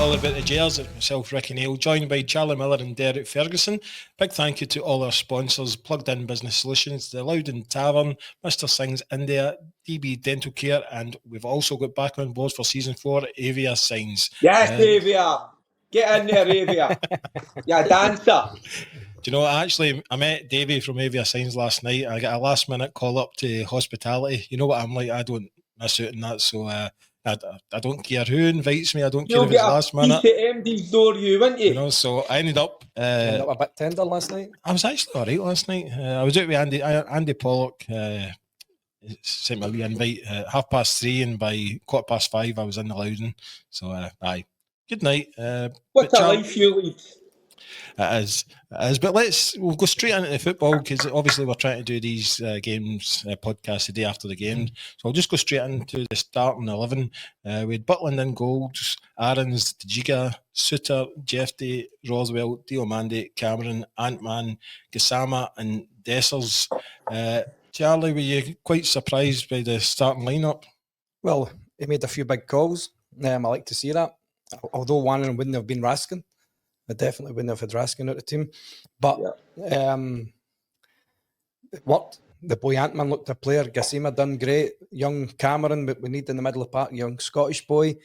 all about the Gers, myself, Ricki Neill, joined by Charlie Miller and Derek Ferguson. Big thank you to all our sponsors, Plugged In Business Solutions, The Loudon Tavern, Mr. Singh's India, DB Dental Care, and we've also got back on board for Season 4, Avia Signs. Yes, Avia! Get in there, Avia! Yeah, dancer! Do you know, I met Davey from Avia Signs last night. I got a last minute call up to hospitality. You know what I'm like, I don't miss out on that, so I don't care who invites me. I don't care if it's last minute. You'll get a piece at MD's door, wouldn't you? You know, so I ended up a bit tender last night. I was actually all right last night. I was out with Andy Pollock. Sent me a wee invite at 3:30, and by 5:15 I was in the Loudon. So aye, good night. What a life you lead. It is. But we'll go straight into the football, because obviously we're trying to do these games podcasts the day after the game. So I'll just go straight into the starting 11. We had Butland in goals, Aarons, Jiga, Suter, Jeffy, Roswell, Diomande, Cameron, Ant-Man, Gassama and Dessers. Charlie, were you quite surprised by the starting lineup? Well, he made a few big calls. I like to see that. Although one of them wouldn't have been Raskin. I definitely wouldn't have had Raskin out the team. But it worked. The boy Ant-Man looked a player. Gassima done great. Young Cameron, but we need in the middle of the park, young Scottish boy.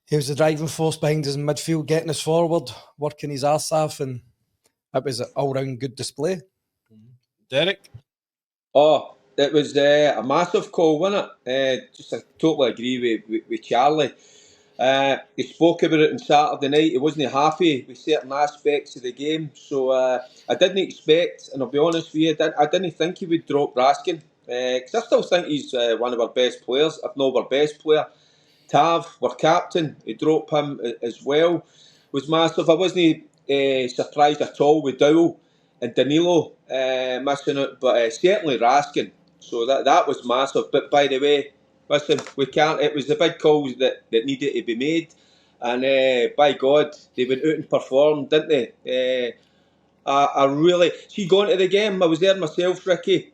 He was the driving force behind us in midfield, getting us forward, working his arse off, and it was an all-round good display. Derek? Oh, it was a massive call, wasn't it? I totally agree with Charlie. He spoke about it on Saturday night. He wasn't happy with certain aspects of the game. So I didn't expect, and I'll be honest with you, I didn't think he would drop Raskin. Because I still think he's one of our best players, if not our best player. Tav, our captain, he dropped him as well. Was massive. I wasn't surprised at all with Dowell and Danilo missing it, but certainly Raskin. So that was massive. But by the way, listen, we can't. It was the big calls that needed to be made, and by God, they went out and performed, didn't they? I really see going to the game. I was there myself, Ricki.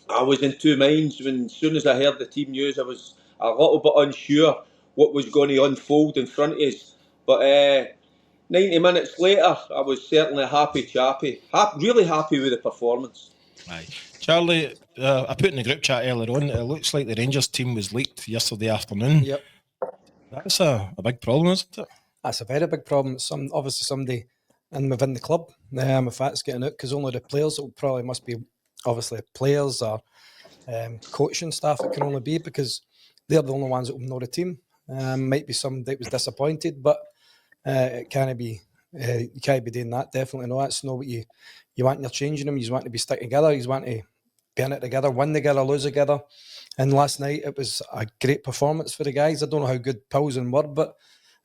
I was in two minds as soon as I heard the team news. I was a little bit unsure what was going to unfold in front of us, but 90 minutes later, I was certainly a happy chappy. Really happy with the performance. Aye. Charlie, I put in the group chat earlier on, it looks like the Rangers team was leaked yesterday afternoon. Yep. That's a big problem, isn't it? That's a very big problem. Obviously somebody within the club, if that's getting out, because only the players, it probably must be obviously players or coaching staff, it can only be, because they're the only ones that will know the team. Might be somebody that was disappointed, but it can't be. You can't be doing that. Definitely no. That's not what you want. You're changing them. You want to be stuck together. You want to be in it together, win together, lose together. And last night it was a great performance for the guys. I don't know how good Pilsen were, but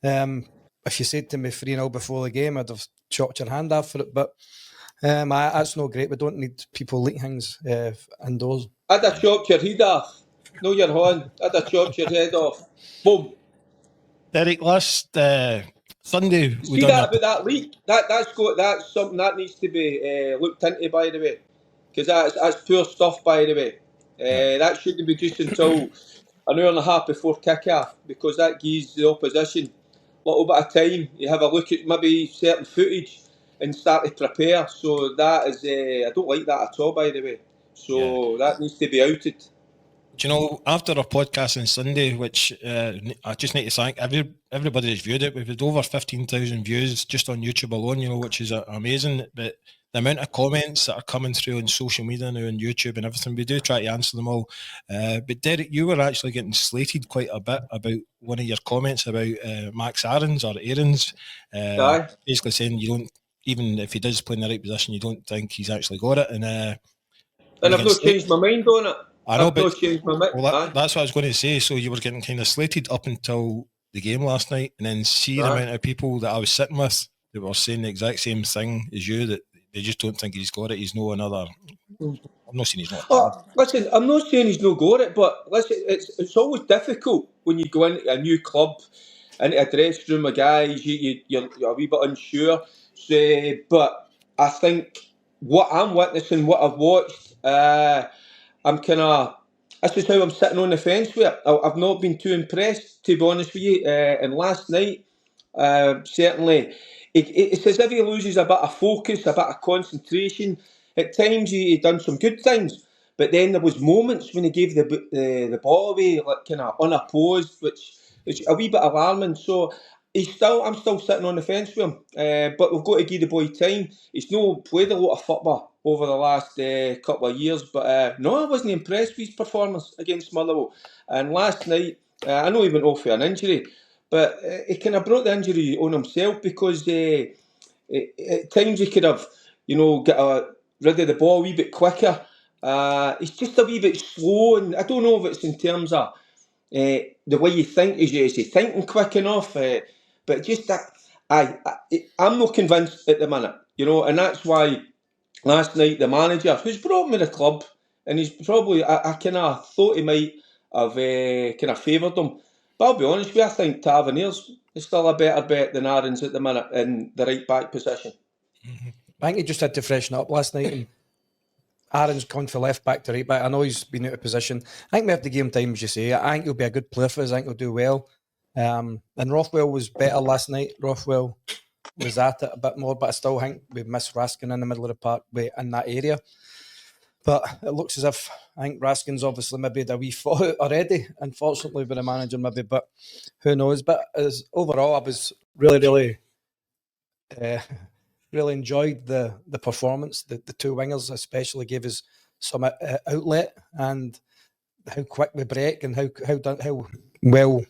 if you said to me 3-0 before the game, I'd have chopped your hand off for it. But that's not great. We don't need people leaking things indoors. I'd have chopped your head off. No, your hand. I'd have chopped your head off. Boom. Derek, last Sunday we see that about that leak. That's something that needs to be looked into, by the way, because that's poor stuff, by the way. That shouldn't be just until an hour and a half before kick-off, because that gives the opposition a little bit of time. You have a look at maybe certain footage and start to prepare. So that is, I don't like that at all, by the way. So that needs to be outed. Do you know, after our podcast on Sunday, which I just need to thank everybody that's viewed it, we've had over 15,000 views just on YouTube alone, you know, which is amazing. But the amount of comments that are coming through on social media now, on YouTube and everything, we do try to answer them all. But Derek, you were actually getting slated quite a bit about one of your comments about Max Aarons, basically saying you don't, even if he does play in the right position, you don't think he's actually got it. And I've not changed my mind on it. I know, but that's what I was going to say. So you were getting kind of slated up until the game last night, and then see the amount of people that I was sitting with that were saying the exact same thing as you, that they just don't think he's got it. He's no another. I'm not saying he's not. Listen, I'm not saying he's no got it, but listen, it's always difficult when you go into a new club, into a dressing room of guys. You're a wee bit unsure. So, but I think what I'm witnessing, what I've watched, I'm kind of, this is how I'm sitting on the fence with it. I've not been too impressed, to be honest with you. And last night, Certainly, it's as if he loses a bit of focus, a bit of concentration. At times he done some good things, but then there was moments when he gave the ball away, like kind of unopposed, which is a wee bit alarming. So I'm still sitting on the fence with him, but we've got to give the boy time. He's no played a lot of football over the last couple of years, but no, I wasn't impressed with his performance against Motherwell. And last night, I know he went off with an injury, but he kind of brought the injury on himself because at times he could have, got rid of the ball a wee bit quicker. He's just a wee bit slow, and I don't know if it's in terms of the way you think. Is he thinking quick enough? But just that, I'm not convinced at the minute, and that's why last night the manager, who's brought me the club, and he's probably, I kind of thought he might have kind of favoured them. But I'll be honest with you, I think Taverniers is still a better bet than Aaron's at the minute in the right back position. I think he just had to freshen up last night, and Aaron's gone for left back to right back. I know he's been out of position. I think we have to give him time, as you say. I think he'll be a good player for us. I think he'll do well. And Rothwell was better last night. Rothwell was at it a bit more, but I still think we missed Raskin in the middle of the park in that area. But it looks as if I think Raskin's obviously maybe had a wee foot out already, unfortunately, with the manager maybe, but who knows. But overall, I was really enjoyed the performance. The two wingers especially gave us some outlet, and how quick we break and how well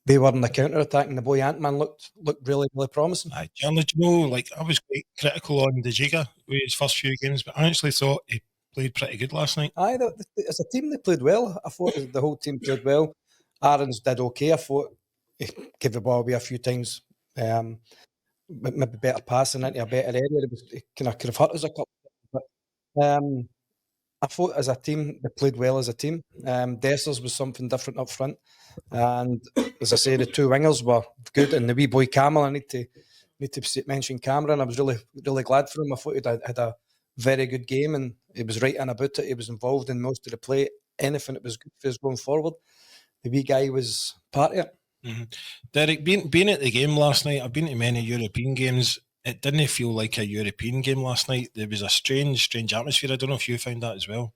they were in the counter-attack, and the boy Ant-Man looked really promising. Generally, I was quite critical on De Giga with his first few games, but I actually thought he played pretty good last night. As a team, they played well. I thought the whole team played well. Aaron's did okay. I thought he gave the ball away a few times. Maybe better passing into a better area. It could have hurt us a couple. But I thought as a team, they played well as a team. Dessers was something different up front. And as I say, the two wingers were good. And the wee boy Camel, I need to mention Cameron. I was really glad for him. I thought he had a very good game, and he was right in about it. He was involved in most of the play. Anything that was good for us going forward. The wee guy was part of it. Mm-hmm. Derek, being at the game last night, I've been to many European games. It didn't feel like a European game last night. There was a strange atmosphere. I don't know if you found that as well.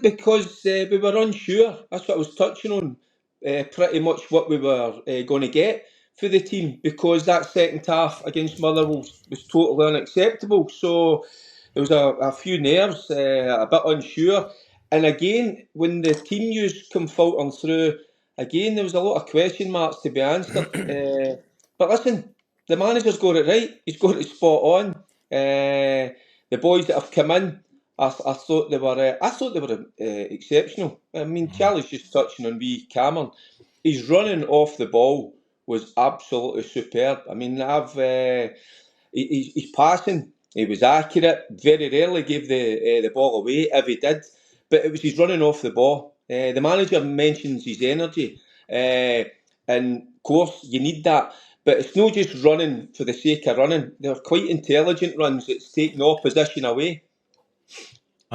Because we were unsure. That's what I was touching on. Pretty much what we were going to get for the team, because that second half against Motherwell was totally unacceptable. So there was a few nerves, a bit unsure. And again, when the team news come filtering through, again, there was a lot of question marks to be answered. But listen, the manager's got it right. He's got it spot on. The boys that have come in, I thought they were exceptional. I mean, Charlie's just touching on wee Cameron. His running off the ball was absolutely superb. I mean, his passing, he was accurate. Very rarely gave the ball away, if he did. But it was his running off the ball. The manager mentions his energy. And of course, you need that. But it's not just running for the sake of running. They're quite intelligent runs. It's taking opposition away.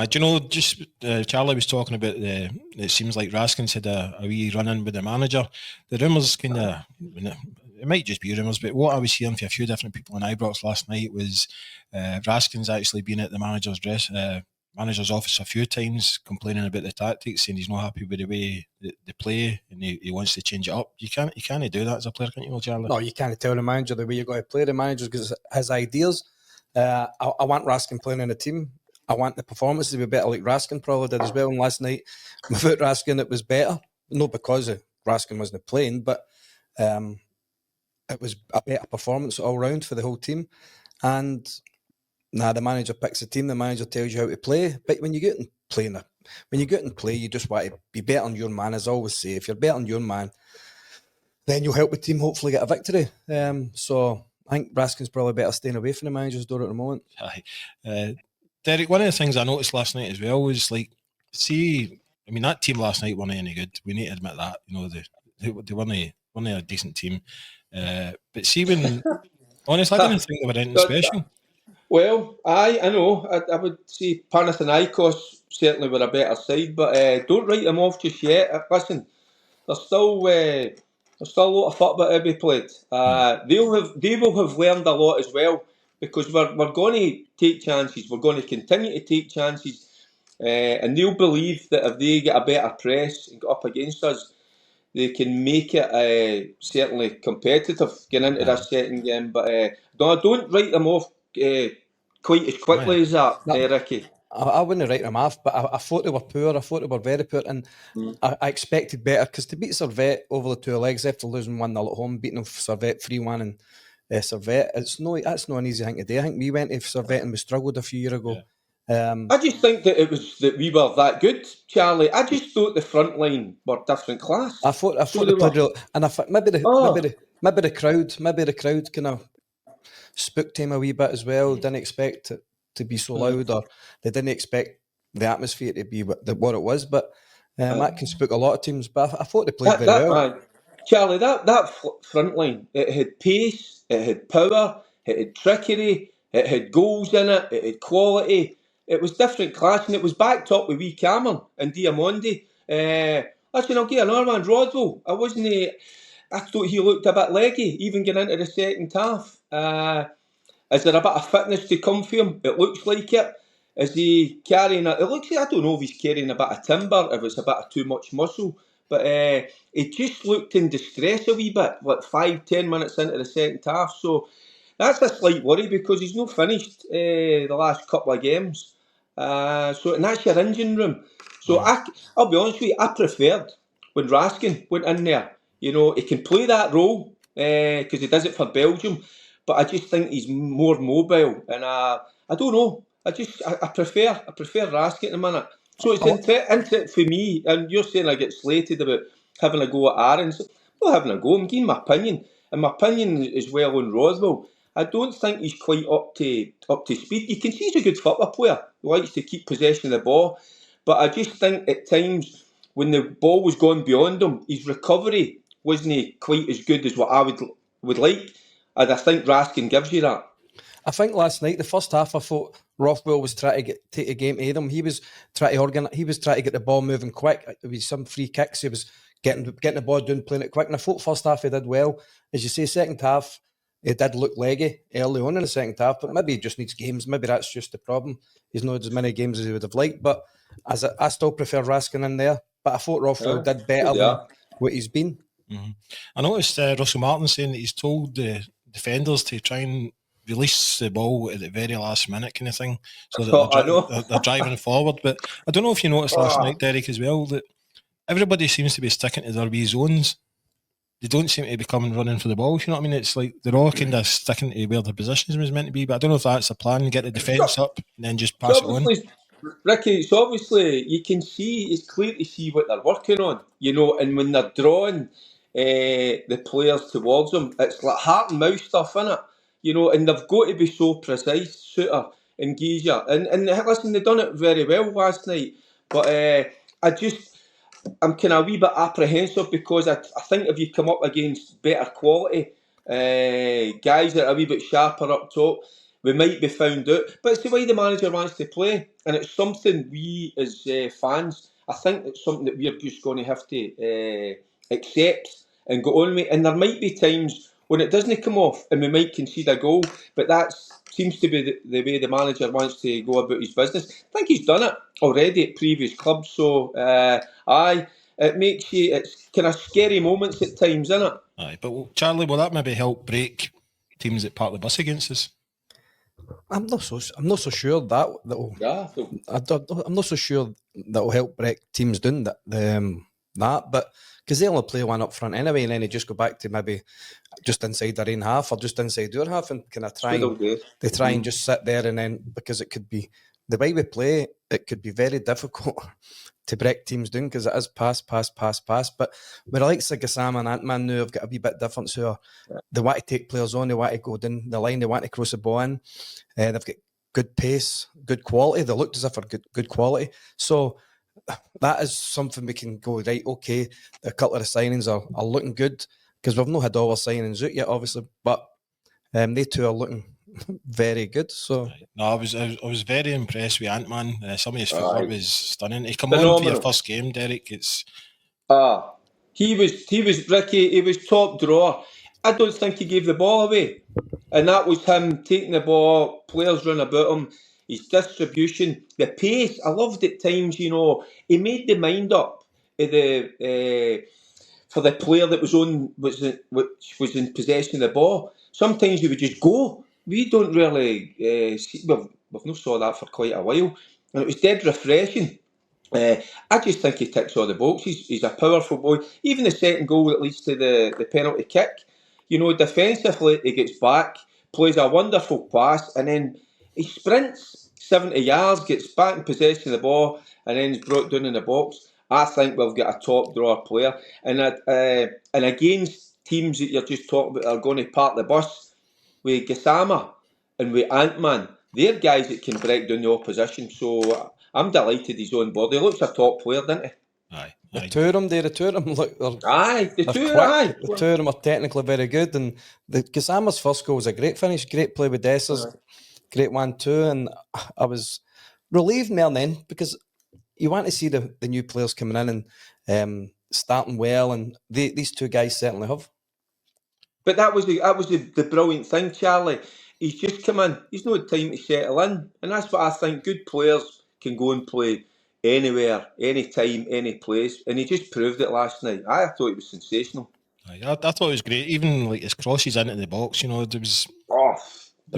Charlie was talking about it seems like Raskin's had a wee run-in with the manager. The rumours it might just be rumours, but what I was hearing from a few different people in Ibrox last night was Raskin's actually been at the manager's office a few times complaining about the tactics, saying he's not happy with the way they play and he wants to change it up. You can't do that as a player, can you, Charlie? No, you can't tell the manager the way you're going to play. The manager's got his ideas. I want Raskin playing in the team. I want the performance to be better, like Raskin probably did as well. And last night, without Raskin, it was better. Not because Raskin wasn't playing, but it was a better performance all round for the whole team. And the manager picks a team. The manager tells you how to play. But when you get and play, you just want to be better than your man. As I always say, if you're better than your man, then you'll help the team hopefully get a victory. So I think Raskin's probably better staying away from the manager's door at the moment. Derek, one of the things I noticed last night as well was that team last night weren't any good. We need to admit that. They weren't a decent team. But see, when honestly, I didn't think they were anything special. Well, I know. I would say Panathinaikos certainly were a better side, but don't write them off just yet. Listen, they're still There's still a lot of football to be played. They will have learned a lot as well, because we're going to take chances. We're going to continue to take chances, and they'll believe that if they get a better press and get up against us, they can make it certainly competitive getting into this second game. But no, don't write them off quite as quickly as that, Ricki. I wouldn't write them off, but I thought they were poor. I thought they were very poor, and I expected better, because to beat Servette over the 2 legs after losing 1-0 at home, beating them Servette 3-1 and Servette, that's not an easy thing to do. I think we went to Servette and we struggled a few years ago. I just think that it was that we were that good, Charlie. I just thought the front line were different class. I thought they played real, and I thought maybe the crowd kind of spooked him a wee bit as well. Didn't expect it to be so loud, or they didn't expect the atmosphere to be what it was. But that can spook a lot of teams. But I thought they played very well. Charlie, that front line, it had pace, it had power, it had trickery, it had goals in it, it had quality. It was different class, and it was backed up with wee Cameron and Diamondi. Listen, I'll get another one, Rodwell. I thought he looked a bit leggy, even getting into the second half. Is there a bit of fitness to come for him? It looks like it. Is he carrying it? It looks like, I don't know if he's carrying a bit of timber, if it's a bit of too much muscle. But he just looked in distress a wee bit, like 5-10 minutes into the second half. So that's a slight worry, because he's not finished the last couple of games. And that's your engine room. So I'll be honest with you, I preferred when Raskin went in there. You know, he can play that role because he does it for Belgium. But I just think he's more mobile, and I don't know. I prefer Raskin at the minute. So it's into for me. And you're saying I get slated about having a go at Aaron's. I'm not having a go. I'm giving my opinion, and my opinion is well on Rothwell. I don't think he's quite up to speed. You can see he's a good football player. He likes to keep possession of the ball, but I just think at times when the ball was going beyond him, his recovery wasn't quite as good as what I would like. And I think Raskin gives you that. I think last night, the first half, I thought Rothwell was trying to take a game to them. He was trying to organise. He was trying to get the ball moving quick. There was some free kicks. He was getting the ball down, playing it quick. And I thought first half he did well. As you say, second half, it did look leggy early on in the second half. But maybe he just needs games. Maybe that's just the problem. He's not as many games as he would have liked. But I still prefer Raskin in there. But I thought Rothwell did better than what he's been. Mm-hmm. I noticed Russell Martin saying that he's told the defenders to try and release the ball at the very last minute, kind of thing, so that they're driving forward. But I don't know if you noticed last night, Derek, as well, that everybody seems to be sticking to their wee zones. They don't seem to be coming running for the ball. You know what I mean? It's like they're all kind of sticking to where their positions was meant to be. But I don't know if that's a plan: get the defence up and then just pass it on. Ricki, it's obviously you can see. It's clear to see what they're working on. You know, and when they're drawing the players towards them, it's like heart and mouth stuff, innit? You know, and they've got to be so precise, Suter and Geezer. And listen, they've done it very well last night. But I'm kind of a wee bit apprehensive, because I think if you come up against better quality guys that are a wee bit sharper up top, we might be found out. But it's the way the manager wants to play. And it's something we as fans, I think it's something that we're just going to have to accept and go on with. And there might be times when it doesn't come off and we might concede a goal, but that seems to be the way the manager wants to go about his business. I think he's done it already at previous clubs, so it makes you, it's kind of scary moments at times, isn't it? Aye, but Charlie, will that maybe help break teams that park the bus against us? I'm not so sure that'll. Yeah, I'm not so sure that'll help break teams down but because they only play one up front anyway, and then they just go back to maybe just inside their own half or just inside their half, and kind of try and just sit there, and then because it could be the way we play, it could be very difficult to break teams down, because it is pass. But with the likes of Gassama and Ant-Man now have got a wee bit different, so they want to take players on, they want to go down the line, they want to cross the ball in, they've got good pace, good quality, they looked as if they're good quality, so that is something we can go, right, okay, a couple of the signings are looking good, because we've not had all our signings out yet, obviously, but they two are looking very good. So no, I was very impressed with Ant-Man. Some of his footwork was stunning. He come on for your first game, Derek. It's He was Ricky. He was top drawer. I don't think he gave the ball away, and that was him taking the ball. Players run about him. His distribution, the pace. I loved at times. He made the mind up of for the player that was which was in possession of the ball. Sometimes he would just go. We don't really see. We've not saw that for quite a while, and it was dead refreshing. I just think he ticks all the boxes. He's a powerful boy. Even the second goal that leads to the penalty kick, defensively he gets back, plays a wonderful pass, and then he sprints 70 yards, gets back in possession of the ball, and then is brought down in the box. I think we've got a top drawer player, and against teams that you're just talking about are going to park the bus with Gassama and with Ant-Man. They're guys that can break down the opposition. So I'm delighted he's on board. He looks a top player, doesn't he? Aye. The two of them, look, the two of them are technically very good. And the Gassama's first goal was a great finish, great play with Dessers, great 1-2. And I was relieved more than then, because you want to see the new players coming in and starting well, and these two guys certainly have. But that was the brilliant thing, Charlie. He's just come in. He's no time to settle in, and that's what I think. Good players can go and play anywhere, anytime, any place, and he just proved it last night. I thought it was sensational. I thought it was great. Even like his crosses into the box, there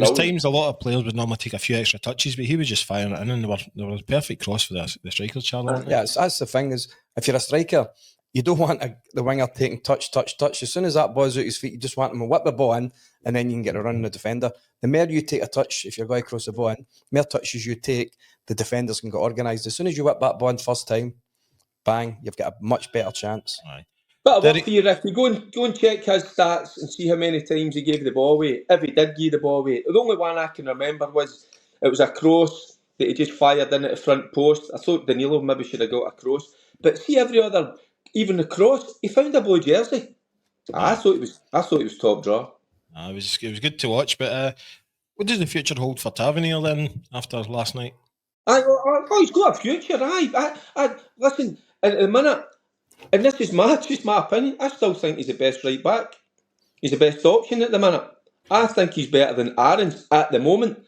was times a lot of players would normally take a few extra touches, but he was just firing it in, and there was a perfect cross for the striker, Charlie. Yeah, that's the thing, is if you're a striker, you don't want the winger taking touch. As soon as that ball's out his feet, you just want him to whip the ball in, and then you can get a run on the defender. The more you take a touch, if you're going to cross the ball in, the more touches you take, the defenders can get organised. As soon as you whip that ball in first time, bang, you've got a much better chance. Aye. But I work for you, Ricky. Go and check his stats and see how many times he gave the ball away. If he did give the ball away, the only one I can remember was it was a cross that he just fired in at the front post. I thought Danilo maybe should have got a cross, but see every other, even the cross, he found a blue jersey. I thought it was top draw. It was good to watch. But what does the future hold for Tavernier then after last night? He's got a future. Listen, at the minute, and this is just my opinion, I still think he's the best right back. He's the best option at the minute. I think he's better than Aarons at the moment.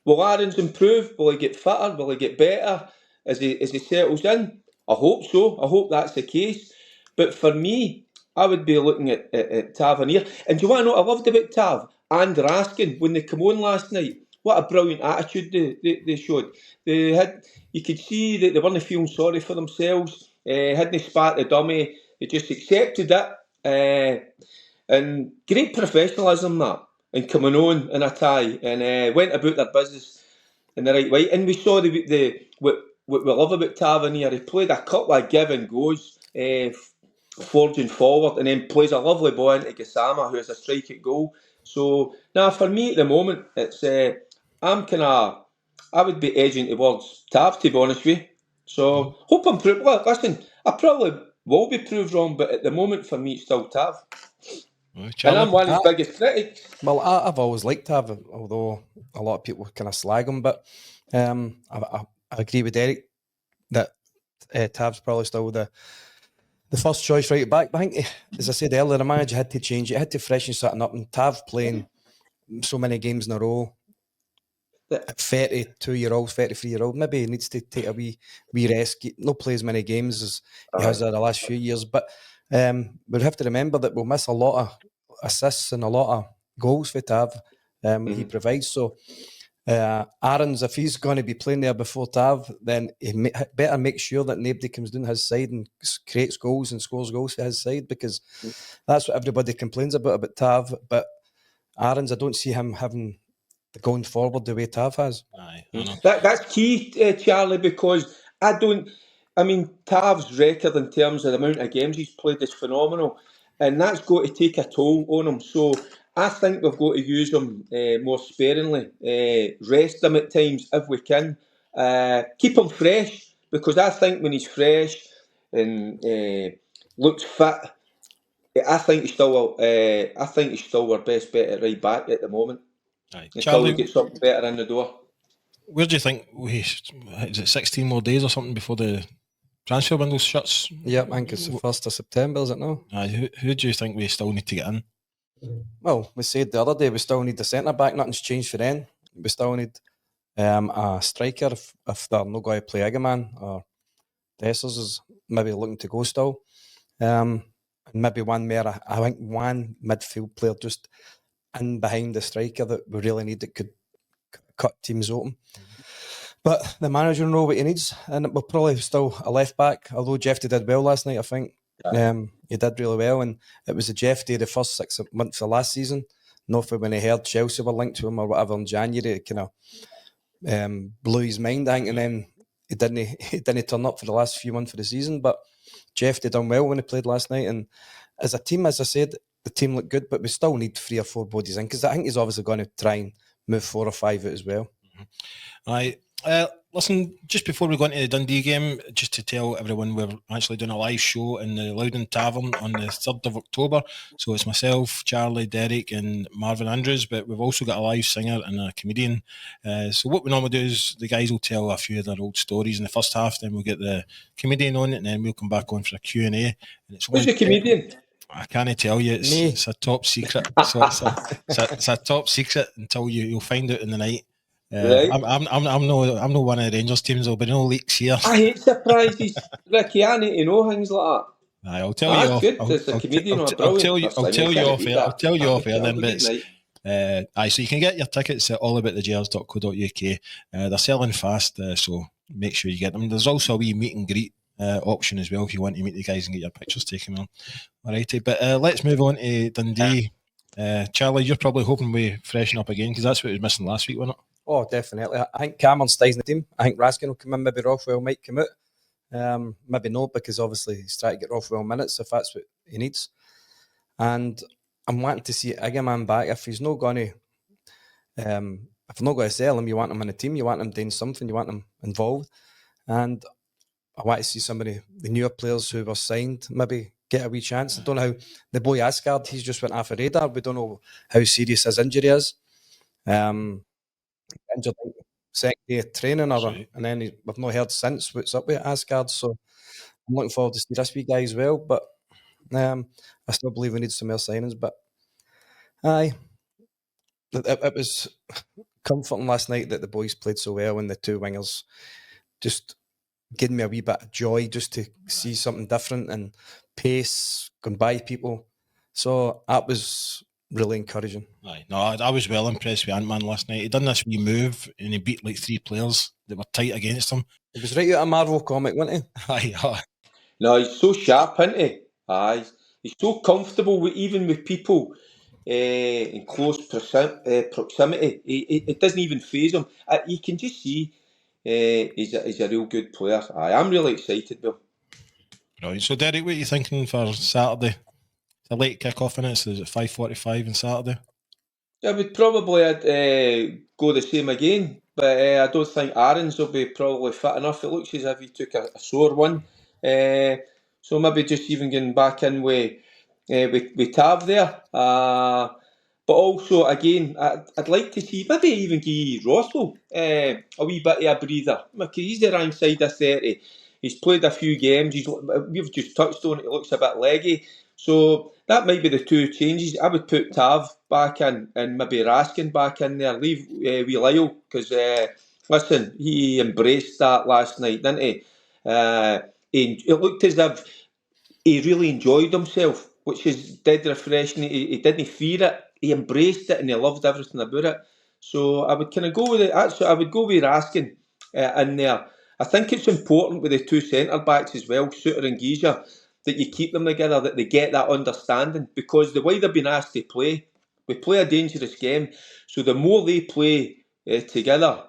Will Aarons improve? Will he get fitter? Will he get better as he settles in? I hope so. I hope that's the case. But for me, I would be looking at Tavernier. And do you want to know what I loved about Tav and Raskin when they come on last night? What a brilliant attitude they showed. You could see that they weren't feeling sorry for themselves. Hadn't spat the dummy. They just accepted it. And great professionalism, that. And coming on in a tie. And went about their business in the right way. And we saw what we love about Tavernier. He played a couple of give and goes, forging forward, and then plays a lovely ball into Gassama, who has a strike at goal. So now for me at the moment, it's I would be edging towards Tav, to be honest with you. So hope I'm proved. Well, listen, I probably will be proved wrong, but at the moment for me it's still Tav. And I'm one of his biggest critics. Well, I've always liked Tav, although a lot of people kind of slag him, but I agree with Eric that Tav's probably still the first choice right back. But I think, as I said earlier, the manager had to change it, had to freshen something up, and Tav playing so many games in a row, 32-year-old, 33-year-old, maybe he needs to take a wee rest, not play as many games as he has in the last few years. But we'll have to remember that we'll miss a lot of assists and a lot of goals for Tav he provides. So Aarons, if he's going to be playing there before Tav, then he better make sure that nobody comes down his side and creates goals and scores goals for his side, because that's what everybody complains about Tav. But Aarons, I don't see him having going forward the way Tav has. Aye, that's key, Charlie, because Tav's record in terms of the amount of games he's played is phenomenal, and that's got to take a toll on him. So I think we've got to use him more sparingly, rest him at times if we can, keep him fresh, because I think when he's fresh and looks fit, I think he's still our best bet at right back at the moment. Aye. Until Charlie, we get something better in the door. Where do you think is it 16 more days or something before the transfer window shuts. Yep, I think it's the 1st of September, is it now? Who do you think we still need to get in? Well, we said the other day we still need the centre back. Nothing's changed for then. We still need a striker if they're not going to play Eggman, or Dessers is maybe looking to go still. And maybe one more. I think one midfield player just in behind the striker that we really need that could cut teams open. But the manager will know what he needs, and we'll probably still a left back. Although Jeffy did well last night, I think he did really well, and it was a Jeffy the first 6 months of last season. Not for when he heard Chelsea were linked to him or whatever in January, it kind of blew his mind, I think, and then he didn't turn up for the last few months of the season. But Jeffy done well when he played last night, and as a team, as I said, the team looked good, but we still need 3 or 4 bodies in, because I think he's obviously going to try and move 4 or 5 out as well. Right. Listen, just before we go into the Dundee game, just to tell everyone we're actually doing a live show in the Loudon Tavern on the 3rd of October. So it's myself, Charlie, Derek and Marvin Andrews, but we've also got a live singer and a comedian. So what we normally do is the guys will tell a few of their old stories in the first half, then we'll get the comedian on, and then we'll come back on for a Q&A. And it's Who's the comedian? I can't tell you. It's a top secret. So it's a top secret until you'll find out in the night. Right. I'm no one of the Rangers teams. There'll be no leaks here. I hate surprises, Ricky. I need to know things like that. I'll tell you off. Good. There's a comedian. I'll tell you off air then. But so you can get your tickets at allaboutthegers.co.uk. They're selling fast, so make sure you get them. There's also a wee meet and greet option as well if you want to meet the guys and get your pictures taken on. Alrighty, but let's move on to Dundee. Charlie, you're probably hoping we freshen up again, because that's what was missing last week, wasn't it? Oh, definitely. I think Cameron stays in the team. I think Raskin will come in. Maybe Rothwell might come out. Maybe not, because obviously he's trying to get Rothwell minutes if that's what he needs. And I'm wanting to see Eggman back. If he's not going to, if you're not going to sell him, you want him in the team. You want him doing something. You want him involved. And I want to see somebody, the newer players who were signed, maybe get a wee chance. I don't know how the boy Asgard, he's just went off a radar. We don't know how serious his injury is. Injured second day of training, and then we've not heard since what's up with Asgard. So I'm looking forward to see this wee guy as well. But I still believe we need some more signings. But it was comforting last night that the boys played so well, and the 2 wingers just giving me a wee bit of joy just to see something different and pace going by people. So that was really encouraging. No, I was well impressed with Ant-Man last night. He done this wee move and he beat like 3 players that were tight against him. It was right out of a Marvel comic, wasn't he? No, he's so sharp, isn't he? He's so comfortable even with people in close proximity. It doesn't even faze him. You can just see he's a real good player. I'm really excited, Bill. Right. So, Derek, what are you thinking for Saturday? It's a late kick-off in it, so is it 5:45 on Saturday? I would probably go the same again, but I don't think Aaron's will be probably fit enough. It looks as if he took a sore one. So maybe just even getting back in with Tav there. But also, again, I'd like to see, maybe even give Rosswell a wee bit of a breather. Because he's the right side of 30. He's played a few games. We've just touched on it. He looks a bit leggy. So that might be the 2 changes. I would put Tav back in and maybe Raskin back in there. Leave wee Lyle, because, listen, he embraced that last night, didn't he? It looked as if he really enjoyed himself, which is dead refreshing. He didn't fear it. He embraced it and he loved everything about it. So I would kind of go with it. Actually, I would go with Raskin in there. I think it's important with the 2 centre-backs as well, Suter and Geezer, that you keep them together, that they get that understanding. Because the way they've been asked to play, we play a dangerous game. So the more they play together,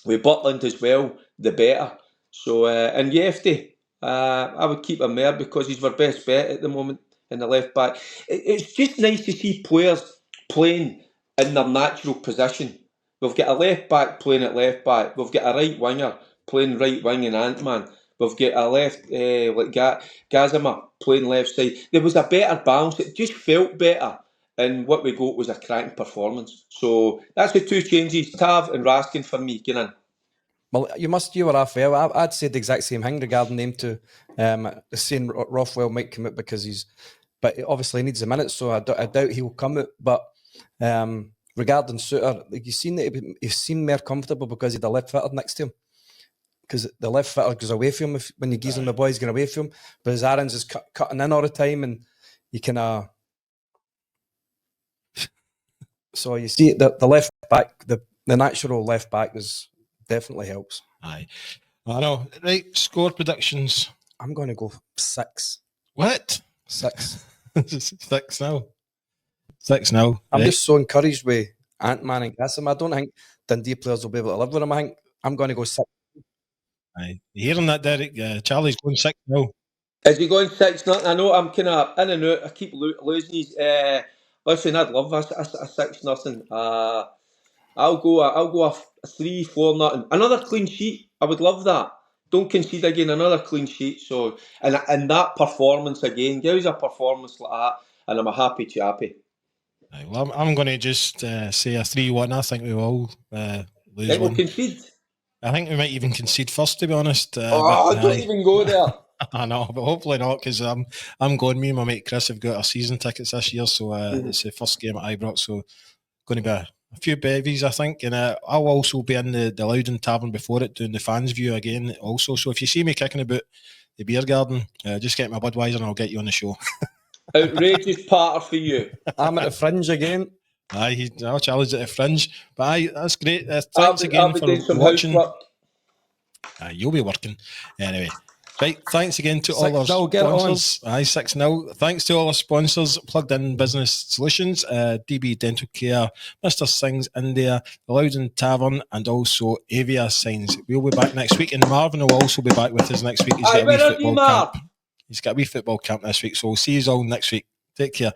with Butland as well, the better. So, and Yefty, I would keep him there because he's our best bet at the moment in the left back. It's just nice to see players playing in their natural position. We've got a left back playing at left back. We've got a right winger playing right wing in Ant-Man. We've got a left, like Gazima playing left side. There was a better balance. It just felt better. And what we got was a cracking performance. So that's the 2 changes. Tav and Raskin for me. Get in. Well, you were off well. I'd say the exact same thing regarding them two. Saying Rothwell might come out because but obviously he needs a minute, so I doubt he'll come out. But regarding Suter, like you've seen that he seemed more comfortable because he had a left footer next to him. Because the left footer goes away from him when you give him the ball, he's going away from him. But as Aaron's is cutting in all the time, and you can. So you see the left back, the natural left back definitely helps. Aye, I know. Right, score predictions. I'm going to go 6. What? 6. 6 now. 6-0. I'm just so encouraged with Ant-Man and Kassim. I don't think Dundee players will be able to live with him. I think I'm going to go 6. Aye. You hearing that, Derek? Charlie's going 6-0. Is he going 6-0? I know I'm kind of in and out. I keep losing these. Listen, I'd love a 6-0. I'll go a 3-4-0. Another clean sheet. I would love that. Don't concede again. Another clean sheet. So and that performance again. Give us a performance like that, and I'm a happy chappy. Aye, well, I'm going to just say a 3-1. I think we will lose Think one. we'll concede. I think we might even concede first, to be honest. Don't even go there. I know, but hopefully not, because I'm going. Me and my mate Chris have got our season tickets this year, so it's the first game at Ibrox, so going to be a few bevies, I think, and I'll also be in the Loudon Tavern before it, doing the fans view again also, so if you see me kicking about the beer garden, just get my Budweiser and I'll get you on the show. Outrageous patter for you. I'm at the Fringe again. Aye, I'll challenge at the Fringe, but aye, that's great. Thanks again for watching. You'll be working anyway. Right, thanks again to all our sponsors. Aye, 6-0. Thanks to all our sponsors: Plugged In Business Solutions, DB Dental Care, Mr. Singh's India, the Loudon Tavern, and also Avia Signs. We'll be back next week, and Marvin will also be back with us next week. He's got a wee football camp. He's got a wee football camp this week, so we'll see you all next week. Take care.